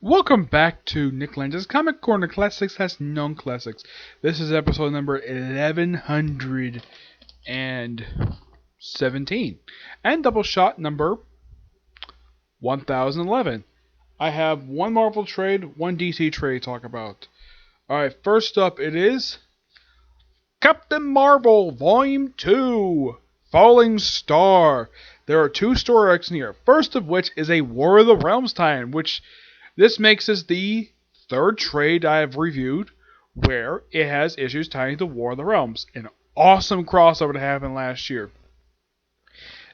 Welcome back to Nick Lenz's Comic Corner Classics has known classics. This is episode number 1117 and Doubleshot number 1011. I have one Marvel trade, one DC trade to talk about. Alright, first up it is Captain Marvel Volume 2 Falling Star. There are two story arcs in here. First of which is a War of the Realms tie-in, which this makes this the third trade I have reviewed where it has issues tying to War of the Realms. An awesome crossover that happened last year.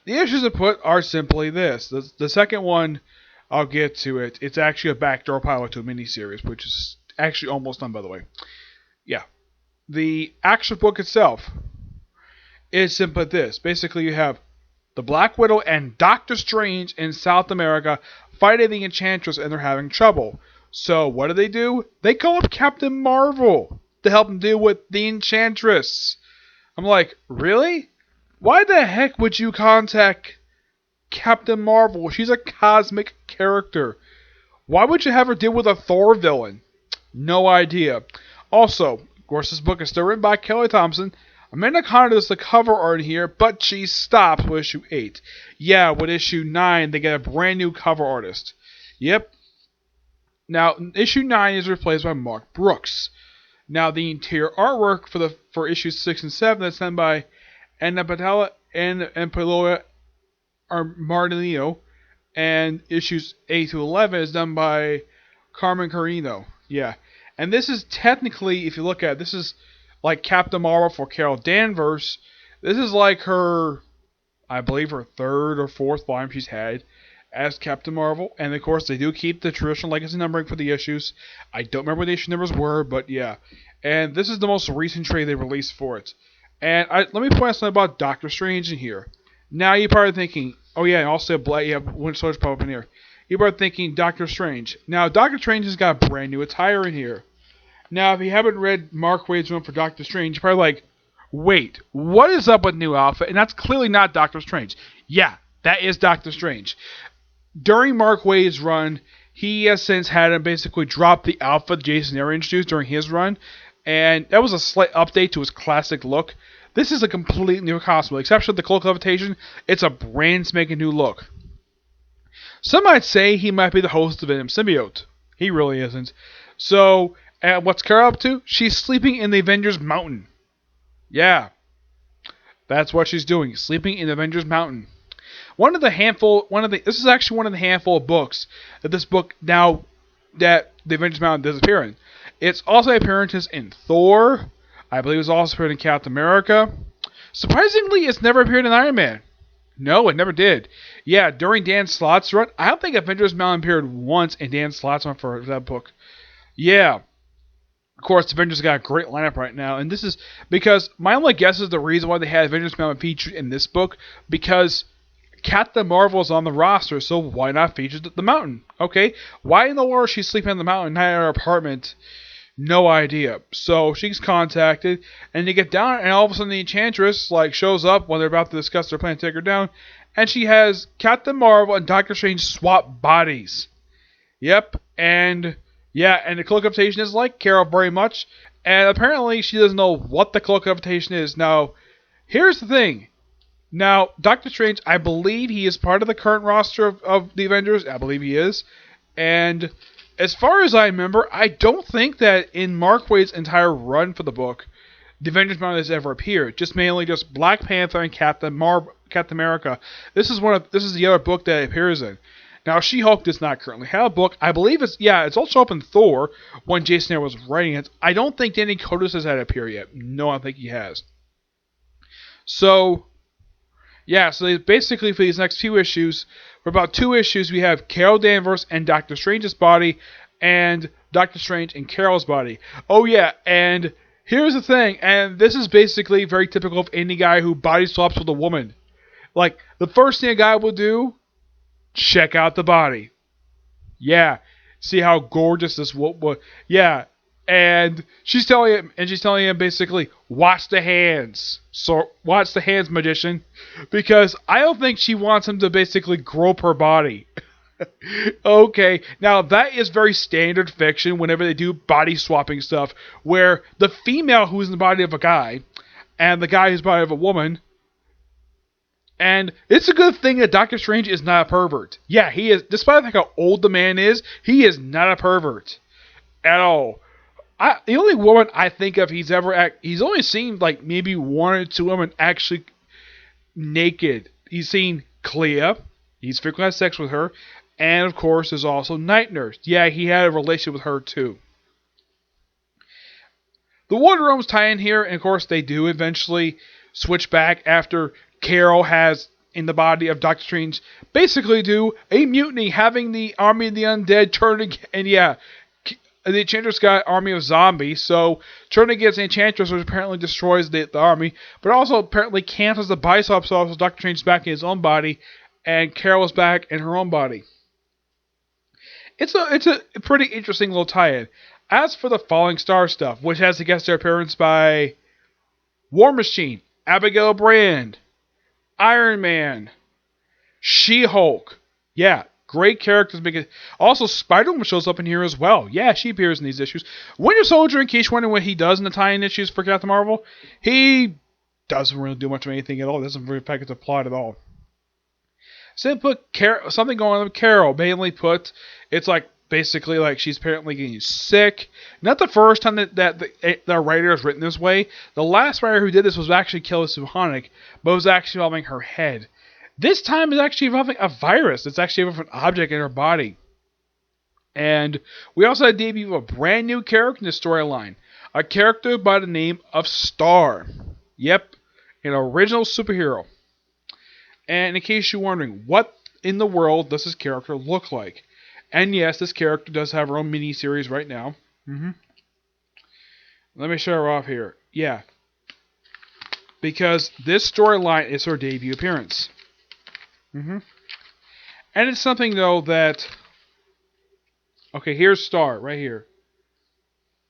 The issues I put are simply this. The second one, I'll get to it. It's actually a backdoor pilot to a miniseries, which is actually almost done, by the way. Yeah. The actual book itself is simply this. Basically, you have the Black Widow and Doctor Strange in South America fighting the Enchantress, and they're having trouble. So what do? They call up Captain Marvel to help them deal with the Enchantress. I'm like, really? Why the heck would you contact Captain Marvel? She's a cosmic character. Why would you have her deal with a Thor villain? No idea. Also, of course, this book is still written by Kelly Thompson. Amanda Conner does the cover art here, but she stops with issue 8. Yeah, with issue 9, they get a brand new cover artist. Yep. Now, issue 9 is replaced by Mark Brooks. Now, the interior artwork for issues 6 and 7 is done by Anna Patella and Paola Martinello, and issues 8 to 11 is done by Carmen Carino. Yeah. And this is technically, if you look at it, this is like Captain Marvel for Carol Danvers. This is like her, I believe, her third or fourth volume she's had as Captain Marvel. And of course, they do keep the traditional legacy numbering for the issues. I don't remember what the issue numbers were, but yeah. And this is the most recent trade they released for it. And let me point out something about Doctor Strange in here. Now you're probably thinking, oh yeah, and also you have Winter Soldier pop up in here. You're probably thinking Doctor Strange. Now Doctor Strange has got brand new attire in here. Now, if you haven't read Mark Waid's run for Doctor Strange, you're probably like, wait, what is up with new outfit? And that's clearly not Doctor Strange. Yeah, that is Doctor Strange. During Mark Waid's run, he has since had him basically drop the outfit Jason Aaron introduced during his run, and that was a slight update to his classic look. This is a completely new costume. With the exception of the cloak levitation, it's a brand spanking new look. Some might say he might be the host of Venom Symbiote. He really isn't. So, and what's Carol up to? She's sleeping in the Avengers Mountain. Yeah. That's what she's doing. Sleeping in the Avengers Mountain. This is actually one of the handful of books that the Avengers Mountain does appear in. It's also appearances in Thor. I believe it's also appeared in Captain America. Surprisingly, it's never appeared in Iron Man. No, it never did. Yeah, during Dan Slott's run, I don't think Avengers Mountain appeared once in Dan Slott's run for that book. Yeah. Of course, Avengers got a great lineup right now, and this is because my only guess is the reason why they had Avengers Mountain featured in this book, because Captain Marvel is on the roster, so why not feature the mountain? Okay, why in the world is she sleeping on the mountain, not in her apartment? No idea. So she's contacted, and they get down, and all of a sudden the Enchantress shows up when they're about to discuss their plan to take her down, and she has Captain Marvel and Doctor Strange swap bodies. Yep, and yeah, and the cloak levitation is like Carol very much, and apparently she doesn't know what the cloak levitation is. Now, here's the thing. Now, Doctor Strange, I believe he is part of the current roster of the Avengers. I believe he is. And as far as I remember, I don't think that in Mark Waid's entire run for the book, the Avengers Mountain has ever appeared. Just mainly just Black Panther and Captain America. This is the other book that it appears in. Now, She-Hulk does not currently have a book. I believe it's also up in Thor when Jason Aaron was writing it. I don't think Danny Cotis has had it appear yet. No, I don't think he has. So, yeah, so basically for these next few issues, for about 2 issues, we have Carol Danvers and Doctor Strange's body, and Doctor Strange and Carol's body. Oh yeah, and here's the thing, and this is basically very typical of any guy who body swaps with a woman. Like, the first thing a guy will do, check out the body. Yeah. See how gorgeous this was. Yeah. And she's telling him basically, watch the hands. So watch the hands, magician. Because I don't think she wants him to basically grope her body. Okay, now that is very standard fiction whenever they do body swapping stuff, where the female who's in the body of a guy and the guy who's in the body of a woman. And it's a good thing that Doctor Strange is not a pervert. Yeah, he is. Despite how old the man is, he is not a pervert at all. The only woman I think of he's only seen like maybe one or two women actually naked. He's seen Clea. He's frequently had sex with her. And of course, there's also Night Nurse. Yeah, he had a relationship with her too. The Wonder Room's tie in here, and of course, they do eventually switch back after Carol has, in the body of Doctor Strange, basically do a mutiny, having the army of the undead turn again. And yeah, the Enchantress got an army of zombies, so turn against the Enchantress, which apparently destroys the army, but also apparently cancels the body swap, so Doctor Strange is back in his own body, and Carol is back in her own body. It's a pretty interesting little tie-in. As for the Falling Star stuff, which has a guest star appearance by War Machine, Abigail Brand, Iron Man, She-Hulk. Yeah, great characters. Because also, Spider-Woman shows up in here as well. Yeah, she appears in these issues. Winter Soldier, in case you're wondering what he does in the tie-in issues for Captain Marvel, he doesn't really do much of anything at all. It doesn't really affect the plot at all. Something going on with Carol. Mainly put, it's like basically like she's apparently getting sick. Not the first time that the writer has written this way. The last writer who did this was actually Kelly Suhanik, but it was actually involving her head. This time it's actually involving a virus. It's actually involving an object in her body. And we also had a debut of a brand new character in the storyline. A character by the name of Star. Yep, an original superhero. And in case you're wondering, what in the world does this character look like? And yes, this character does have her own mini-series right now. Let me show her off here. Yeah. Because this storyline is her debut appearance. And it's something, though, that... Okay, here's Star, right here.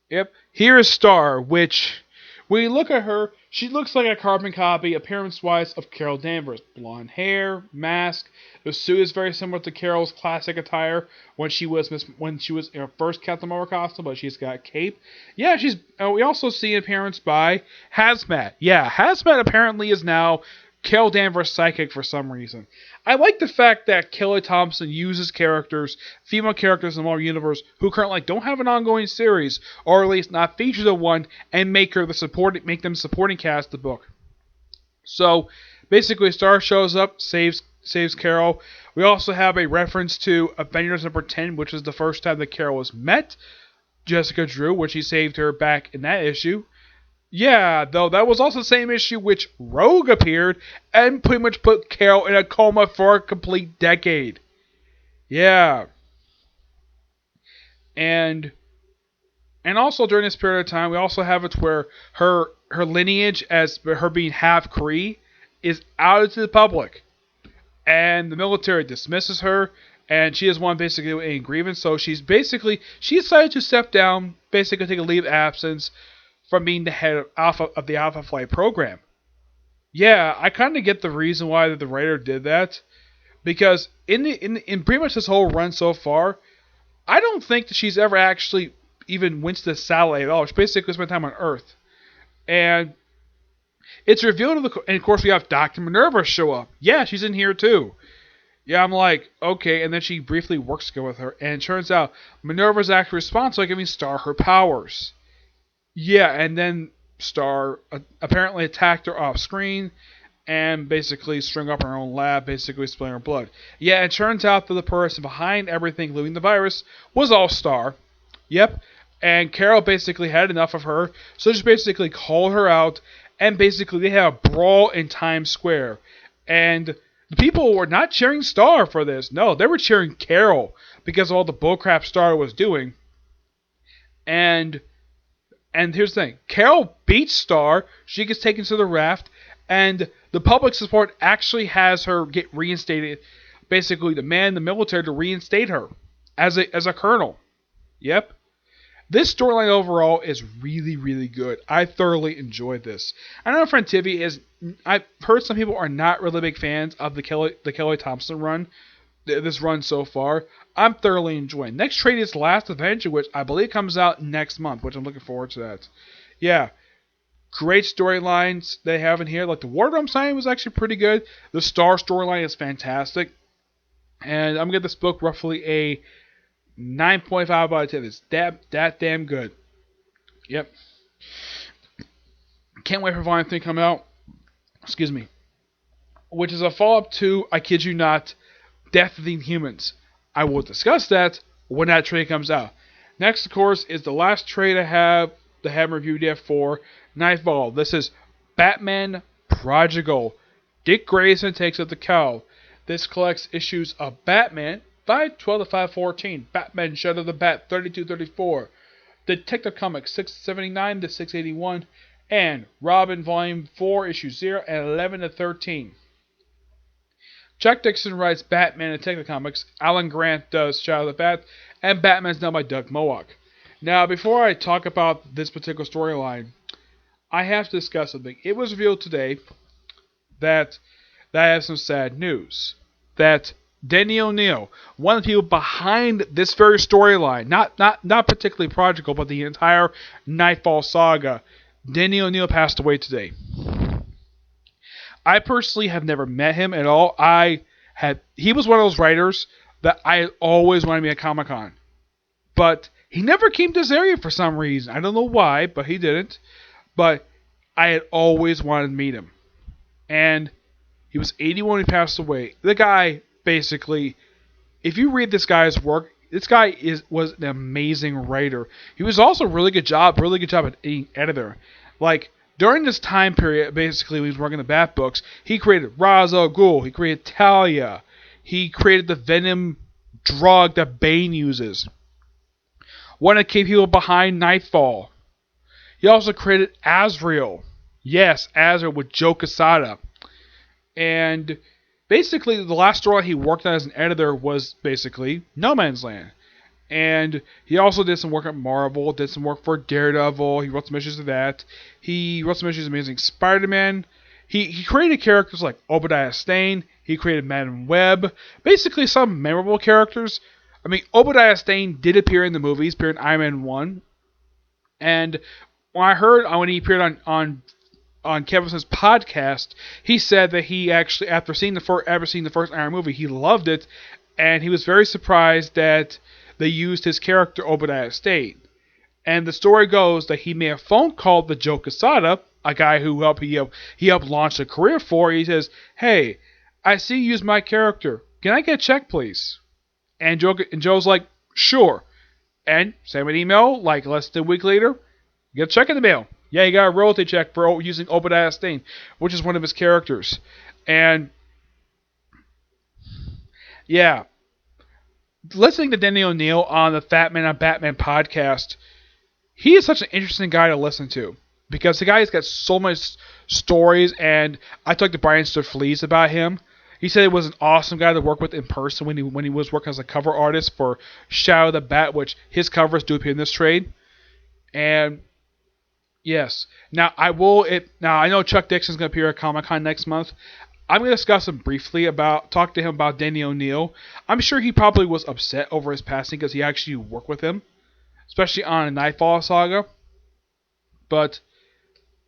Yep, here is Star, which... When you look at her, she looks like a carbon copy, appearance-wise, of Carol Danvers. Blonde hair, mask. The suit is very similar to Carol's classic attire when she was in her first Captain Marvel costume, but she's got a cape. Yeah, we also see an appearance by Hazmat. Yeah, Hazmat apparently is now Carol Danvers' psychic for some reason. I like the fact that Kelly Thompson uses female characters in the Marvel Universe who currently don't have an ongoing series, or at least not featured in one, and make them supporting cast of the book. So basically, Star shows up, saves Carol. We also have a reference to Avengers number 10, which is the first time that Carol was met Jessica Drew, which he saved her back in that issue. Yeah, though that was also the same issue which Rogue appeared and pretty much put Carol in a coma for a complete decade. Yeah. And also during this period of time, we also have it where her lineage, as her being half Kree, is out to the public. And the military dismisses her, and she has won basically a grievance, so she decided to step down, basically take a leave of absence from being the head of the Alpha Flight program. Yeah, I kind of get the reason why the writer did that, because in pretty much this whole run so far, I don't think that she's ever actually even went to the satellite at all. She basically spent time on Earth, and it's revealed and of course we have Dr. Minerva show up. Yeah, she's in here too. Yeah, I'm like, okay, and then she briefly works together with her, and it turns out Minerva's actually responsible for giving Star her powers. Yeah, and then Star apparently attacked her off screen and basically strung up her own lab, basically spilling her blood. Yeah, it turns out that the person behind everything, including the virus, was all Star. Yep, and Carol basically had enough of her, so just basically called her out, and basically they had a brawl in Times Square. And the people were not cheering Star for this. No, they were cheering Carol because of all the bullcrap Star was doing. And here's the thing. Carol beats Star. She gets taken to the raft. And the public support actually has her get reinstated. Basically demand the military to reinstate her as a colonel. Yep. This storyline overall is really, really good. I thoroughly enjoyed this. I know Friend TV I've heard some people are not really big fans of the Kelly Thompson run. this run so far. I'm thoroughly enjoying. Next trade is Last Adventure, which I believe comes out next month, which I'm looking forward to that. Yeah, great storylines they have in here. Like the War Drum signing was actually pretty good. The Star storyline is fantastic. And I'm gonna give this book roughly a 9.5 out of 10. It's that damn good. Yep. Can't wait for Volume 3 to come out. Excuse me. Which is a follow-up to, I kid you not, Death of the Inhumans. I will discuss that when that trade comes out. Next, of course, is the last trade I have reviewed yet for Nightfall. This is Batman Prodigal. Dick Grayson takes up the cowl. This collects issues of Batman 512 to 514, Batman Shadow of the Bat 32-34, Detective Comics 679 to 681, and Robin Volume 4 Issue 0 and 11 to 13. Chuck Dixon writes Batman Detective Comics, Alan Grant does Shadow of the Bat, and Batman's done by Doug Moak. Now, before I talk about this particular storyline, I have to discuss something. It was revealed today that I have some sad news. That Denny O'Neil, one of the people behind this very storyline, not particularly Prodigal, but the entire Nightfall saga, Denny O'Neil passed away today. I personally have never met him at all. He was one of those writers that I always wanted to be at Comic-Con. But he never came to this area for some reason. I don't know why, but he didn't. But I had always wanted to meet him. And he was 81 when he passed away. The guy, basically, if you read this guy's work, this guy was an amazing writer. He was also a really good job at being editor. Like, during this time period, basically, when he was working the Bat books, he created Ra's al Ghul, he created Talia, he created the Venom drug that Bane uses. One of the key people behind Nightfall. He also created Azrael. Yes, Azrael with Joe Quesada. And basically, the last story he worked on as an editor was basically No Man's Land. And he also did some work at Marvel, did some work for Daredevil. He wrote some issues of that. He wrote some issues of Amazing Spider-Man. He created characters like Obadiah Stane. He created Madam Web. Basically, some memorable characters. I mean, Obadiah Stane did appear in the movies, appeared in Iron Man 1. And when he appeared on Kevin Smith's podcast, he said that he actually, after seeing the first Iron movie, he loved it, and he was very surprised that they used his character Obadiah Stane. And the story goes that he made a phone call to Joe Quesada, a guy who he helped launch a career for. He says, "Hey, I see you use my character. Can I get a check, please?" And Joe's like, "Sure." And send him an email, like less than a week later, get a check in the mail. Yeah, he got a royalty check for using Obadiah Stane, which is one of his characters. And yeah, listening to Denny O'Neil on the Fat Man on Batman podcast, he is such an interesting guy to listen to because the guy has got so much stories. And I talked to Brian Sturflees about him. He said he was an awesome guy to work with in person when he was working as a cover artist for Shadow of the Bat, which his covers do appear in this trade. And yes, now I know Chuck Dixon's going to appear at Comic-Con next month. I'm going to discuss him briefly talk to him about Denny O'Neil. I'm sure he probably was upset over his passing because he actually worked with him, especially on a Nightfall saga. But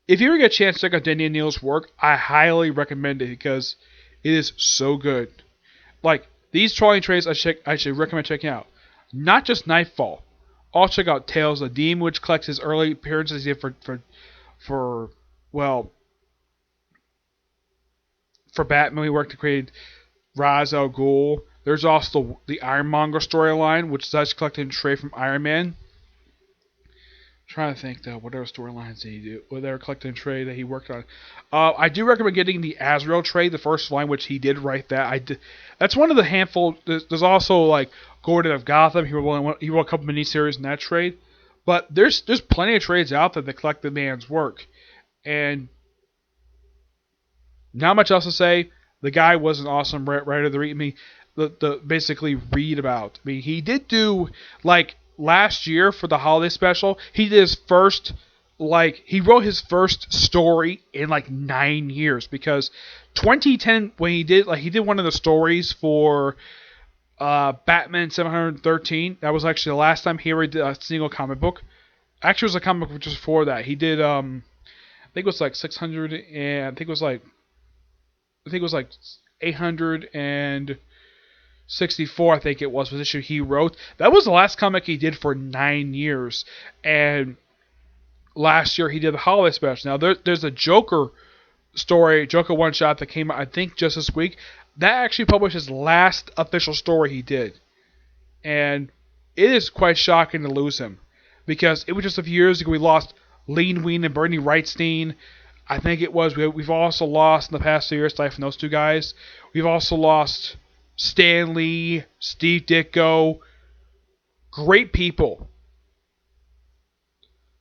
if you ever get a chance to check out Denny O'Neil's work, I highly recommend it because it is so good. Like, these trolling trades I should recommend checking out. Not just Nightfall. Also check out Tales of the Demon, which collects his early appearances here for Batman. He worked to create Ra's al Ghul. There's also the Ironmonger storyline, which does collect a trade from Iron Man. I'm trying to think though, what other storylines did he do? What other collecting trade that he worked on? I do recommend getting the Azrael trade, the first line, which he did write that. That's one of the handful. There's also like Gordon of Gotham. He wrote a couple miniseries in that trade. But there's plenty of trades out there that collect the man's work. And not much else to say. The guy was an awesome writer to read me. Basically read about. I mean, he did do like last year for the holiday special. He did his first he wrote his first story in like 9 years because 2010 when he did one of the stories for Batman 713. That was actually the last time he ever did a single comic book. Actually, it was a comic book just before that. He did I think it was like 600, and I think it was like 864. I think it was issue he wrote. That was the last comic he did for 9 years, and last year he did the holiday special. Now there's a Joker story, Joker one shot that came out I think just this week. That actually published his last official story he did, and it is quite shocking to lose him because it was just a few years ago we lost Lean Ween and Bernie Wrightstein. I think it was. We've also lost in the past 2 years life from those two guys. We've also lost Stan Lee, Steve Ditko. Great people.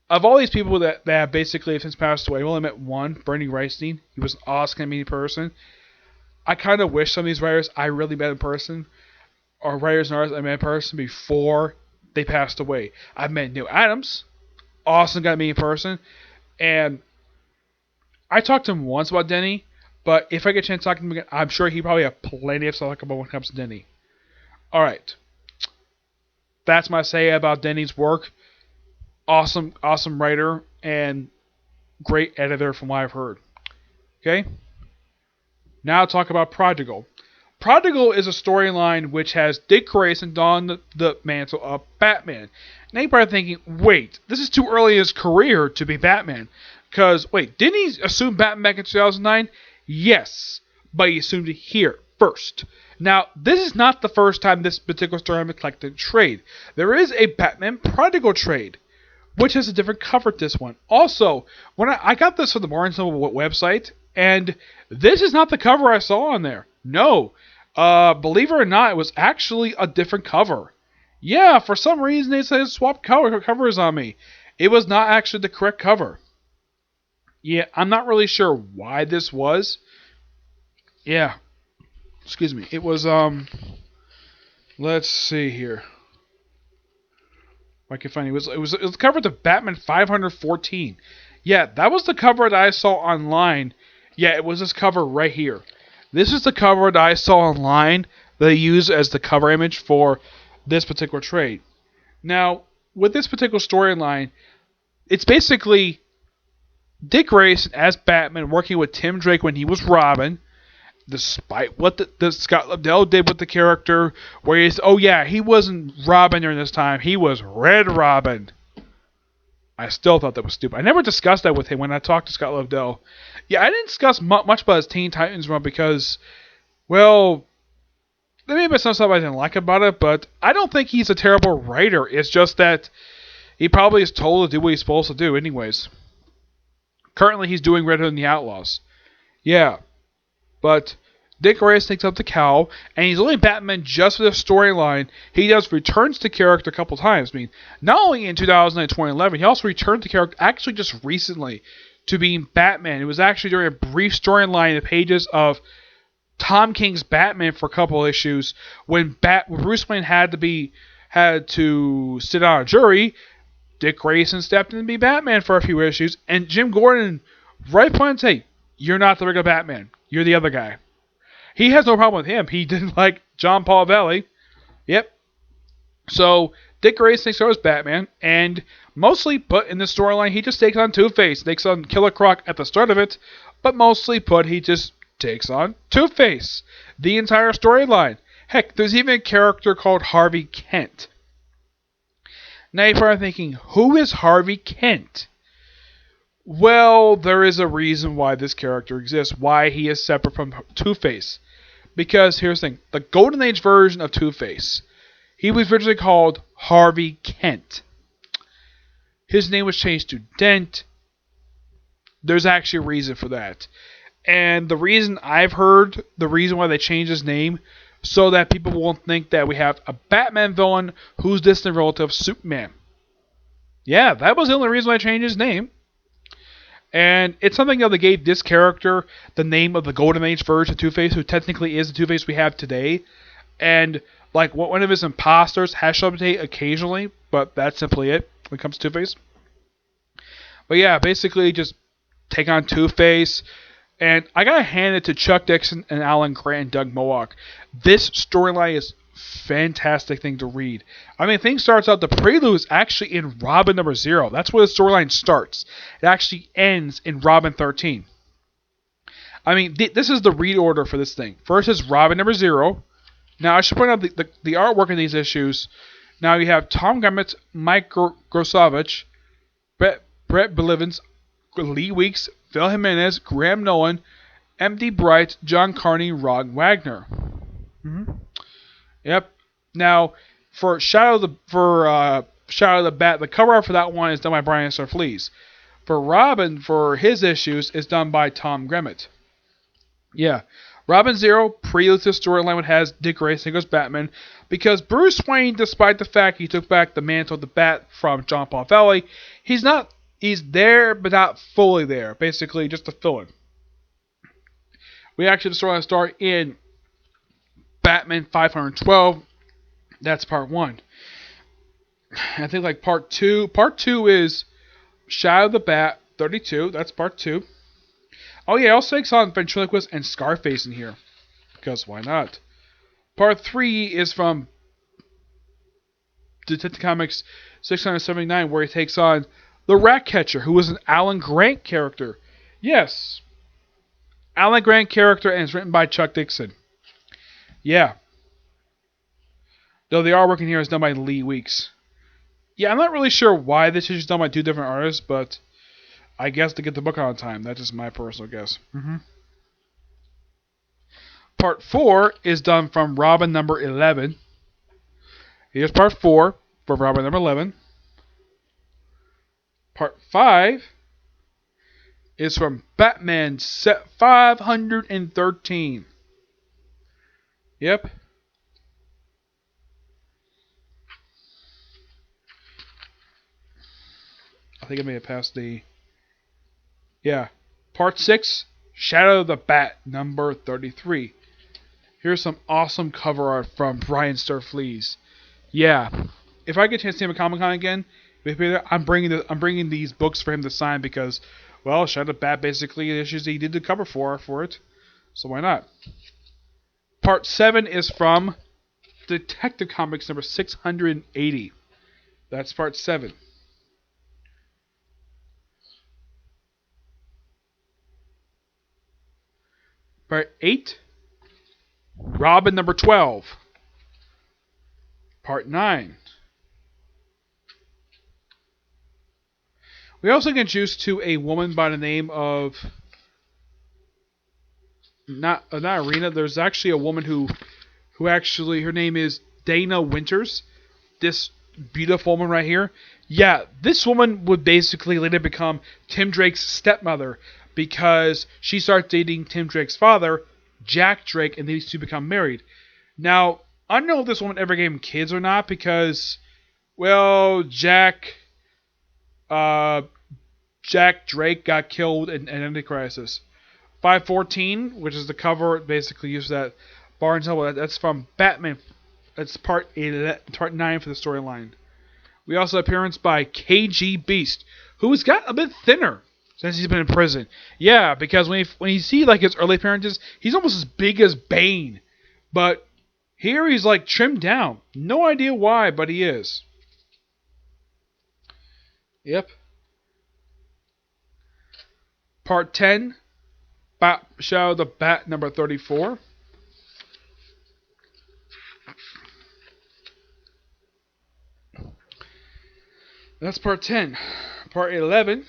Of all these people that have basically since passed away, I've only met one, Bernie Wrightstein. He was an awesome meeting person. I kind of wish some of these writers I really met in person, or writers and artists I met in person before they passed away. I've met Neil Adams. Awesome guy to meet in person. And I talked to him once about Denny, but if I get a chance to talk to him again, I'm sure he probably have plenty of stuff to talk about when it comes to Denny. Alright. That's my say about Denny's work. Awesome writer and great editor from what I've heard. Okay? Now I'll talk about Prodigal. Prodigal is a storyline which has Dick Grayson don the mantle of Batman. Now you're probably thinking, wait, this is too early in his career to be Batman. Because, wait, didn't he assume Batman back in 2009? Yes, but he assumed it here first. Now, this is not the first time this particular story has been collected trade. There is a Batman Prodigal trade, which has a different cover to this one. Also, when I got this from the Barnes & Noble website, and this is not the cover I saw on there. No. Believe it or not, it was actually a different cover. Yeah, for some reason they said swap covers on me. It was not actually the correct cover. Yeah, I'm not really sure why this was. Yeah. Excuse me. It was, let's see here. If I can find it. It was covered to Batman 514. Yeah, that was the cover that I saw online. Yeah, it was this cover right here. This is the cover that I saw online that they use as the cover image for this particular trade. Now, with this particular storyline, it's basically Dick Grayson as Batman working with Tim Drake when he was Robin, despite what the Scott Lobdell did with the character, where he's, oh yeah, he wasn't Robin during this time, he was Red Robin. I still thought that was stupid. I never discussed that with him when I talked to Scott Lobdell. Yeah, I didn't discuss much about his Teen Titans run because, well, there may be some stuff I didn't like about it, but I don't think he's a terrible writer. It's just that he probably is told to do what he's supposed to do anyways. Currently, he's doing Red Hood and the Outlaws. Yeah, but Dick Grayson takes up the cowl, and he's only Batman just for the storyline. He does returns to character a couple times. I mean, not only in 2009 and 2011, he also returned to character actually just recently to being Batman. It was actually during a brief storyline in the pages of Tom King's Batman for a couple issues when Bruce Wayne had to sit on a jury. Dick Grayson stepped in to be Batman for a few issues, and Jim Gordon right pointed, hey, you're not the regular Batman. You're the other guy. He has no problem with him. He didn't like John Paul Valley. Yep. So, Dick Grayson takes over as Batman, and mostly put in the storyline, he just takes on Two-Face. Takes on Killer Croc at the start of it, but mostly put, he just takes on Two-Face. The entire storyline. Heck, there's even a character called Harvey Kent. Now you're probably thinking, who is Harvey Kent? Well, there is a reason why this character exists, why he is separate from Two-Face. Because here's the thing, the Golden Age version of Two-Face, he was originally called Harvey Kent. His name was changed to Dent. There's actually a reason for that. And the reason I've heard, the reason why they changed his name, so that people won't think that we have a Batman villain who's distant relative of Superman. Yeah, that was the only reason why I changed his name. And it's something that they gave this character the name of the Golden Age version of Two-Face, who technically is the Two-Face we have today. And, like, one of his imposters has shown up occasionally, but that's simply it when it comes to Two-Face. But yeah, basically just take on Two-Face. And I gotta hand it to Chuck Dixon and Alan Grant and Doug Moak. This storyline is fantastic thing to read. I mean, thing starts out, the prelude is actually in Robin number 0. That's where the storyline starts. It actually ends in Robin 13. I mean, this is the read order for this thing. First is Robin number 0. Now, I should point out the artwork in these issues. Now, you have Tom Grummett, Mike Grosovich, Brett Belivens, Lee Weeks, Phil Jimenez, Graham Nolan, M.D. Bright, John Carney, Rod Wagner. Yep. Now, for Shadow of the Bat, the cover art for that one is done by Brian Flees. For Robin, for his issues, is done by Tom Grummett. Yeah. Robin 0 preludes the storyline which has Dick Grayson goes Batman, because Bruce Wayne, despite the fact he took back the mantle of the Bat from John Paul Valley, he's there but not fully there. Basically, just a fill-in. We actually start in Batman 512. That's part 1. I think like part 2. Part 2 is Shadow of the Bat 32. That's part 2. Oh yeah, also takes on Ventriloquist and Scarface in here. Because why not? Part 3 is from Detective Comics 679, where he takes on the Ratcatcher, who was an Alan Grant character. Yes. Alan Grant character, and it's written by Chuck Dixon. Yeah. Though the artwork in here is done by Lee Weeks. Yeah, I'm not really sure why this issue is done by 2 different artists, but I guess to get the book out on time. That's just my personal guess. Part 4 is done from Robin number 11. Here's part 4 for Robin number 11. Part 5 is from Batman set 513. Yep. I think I may have passed the... Yeah. Part 6, Shadow of the Bat, number 33. Here's some awesome cover art from Brian Flees. Yeah. If I get a chance to see him at Comic-Con again, I'm bringing these books for him to sign because, well, Shadow of the Bat basically the issues he did the cover for it. So why not? Part 7 is from Detective Comics number 680. That's part 7. Part 8, Robin number 12. Part 9. We also get introduced to a woman by the name of... Not Arena. There's actually a woman who actually, her name is Dana Winters. This beautiful woman right here. Yeah, this woman would basically later become Tim Drake's stepmother, because she starts dating Tim Drake's father, Jack Drake, and these two become married. Now, I don't know if this woman ever gave him kids or not, because, well, Jack Drake got killed in Identity Crisis. 514, which is the cover, basically used that Barnes Noble. That's from Batman. That's part 9 for the storyline. We also have appearance by KG Beast, who has got a bit thinner since he's been in prison. Yeah, because when you see like his early appearances, he's almost as big as Bane. But here he's like trimmed down. No idea why, but he is. Yep. Part 10, Shadow of the Bat number 34. That's part 10. Part 11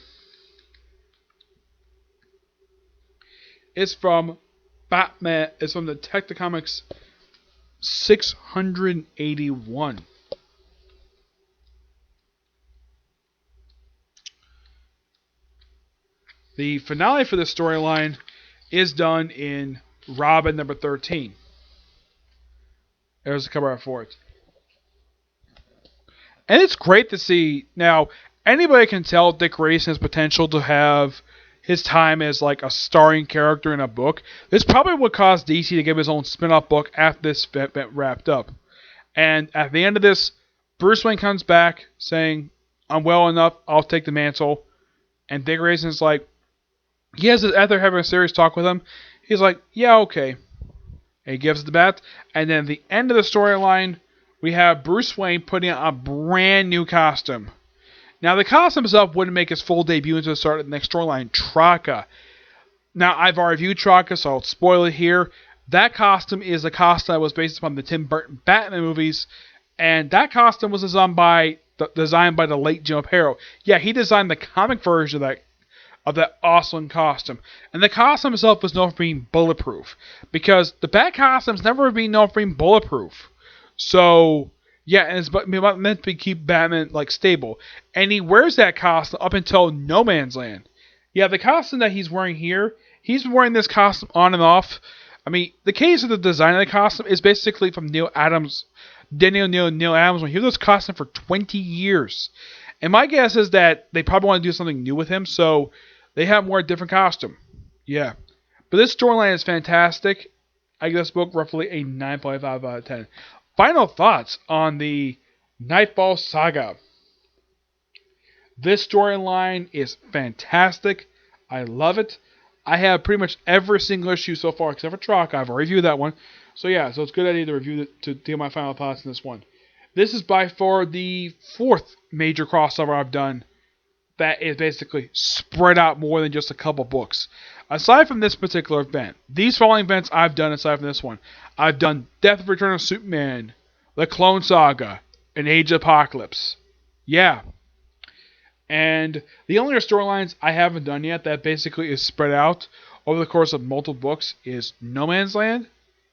is from Batman. It's from the Detective Comics 681. The finale for this storyline is done in Robin number 13. There's the cover art for it. And it's great to see. Now, anybody can tell Dick Grayson has potential to have his time as like a starring character in a book. This probably would cause DC to give his own spin-off book after this event wrapped up. And at the end of this, Bruce Wayne comes back saying, I'm well enough, I'll take the mantle. And Dick Grayson's like, after having a serious talk with him, he's like, yeah, okay. And he gives it the bat. And then at the end of the storyline, we have Bruce Wayne putting on a brand new costume. Now, the costume itself wouldn't make his full debut until the start of the next storyline, Traka. Now, I've already reviewed Traka, so I'll spoil it here. That costume is a costume that was based upon the Tim Burton Batman movies, and that costume was designed by the late Jim Aparo. Yeah, he designed the comic version of that awesome costume. And the costume itself was known for being bulletproof, because the Bat costume's never been known for being bulletproof. So, yeah, and it's meant to keep Batman stable. And he wears that costume up until No Man's Land. Yeah, the costume that he's wearing here, he's been wearing this costume on and off. I mean, the case of the design of the costume is basically from Neil Adams. Neil Adams, when he was this costume for 20 years. And my guess is that they probably want to do something new with him, so they have more different costume. Yeah. But this storyline is fantastic. I give this book roughly a 9.5 out of 10. Final thoughts on the Nightfall Saga. This storyline is fantastic. I love it. I have pretty much every single issue so far except for Traka. I've already reviewed that one. So yeah, so it's a good idea to review to give my final thoughts on this one. This is by far the 4th major crossover I've done that is basically spread out more than just a couple books. Aside from this particular event, these following events I've done aside from this one. I've done Death of Return of Superman, The Clone Saga, and Age of Apocalypse. Yeah. And the only storylines I haven't done yet that basically is spread out over the course of multiple books is No Man's Land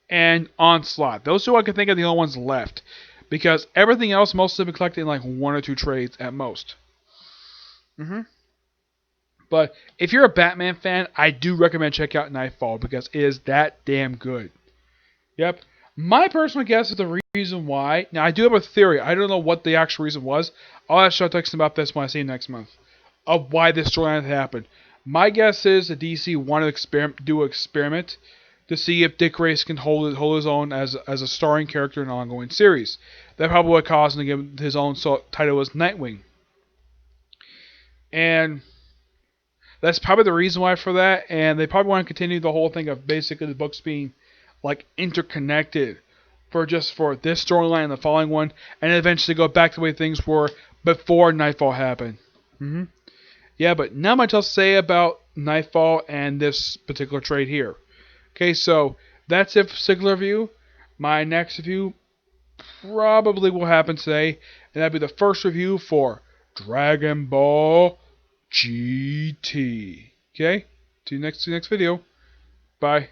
and Onslaught. Those two I can think of the only ones left. Because everything else mostly been collected in 1 or 2 trades at most. But if you're a Batman fan, I do recommend check out Nightfall because it is that damn good. Yep. My personal guess is the reason why. Now, I do have a theory. I don't know what the actual reason was. I'll ask Sean Texan about this when I see him next month. Of why this storyline happened. My guess is that DC wanted to do an experiment to see if Dick Grayson can hold his own as a starring character in an ongoing series. That probably would cause him to give his own title as Nightwing. And that's probably the reason why for that. And they probably want to continue the whole thing of basically the books being interconnected for this storyline and the following one, and eventually go back to the way things were before Nightfall happened. Yeah, but not much else to say about Nightfall and this particular trade here. Okay, so that's it for this particular review. My next review probably will happen today, and that'll be the first review for Dragon Ball GT. Okay, see you next video. Bye.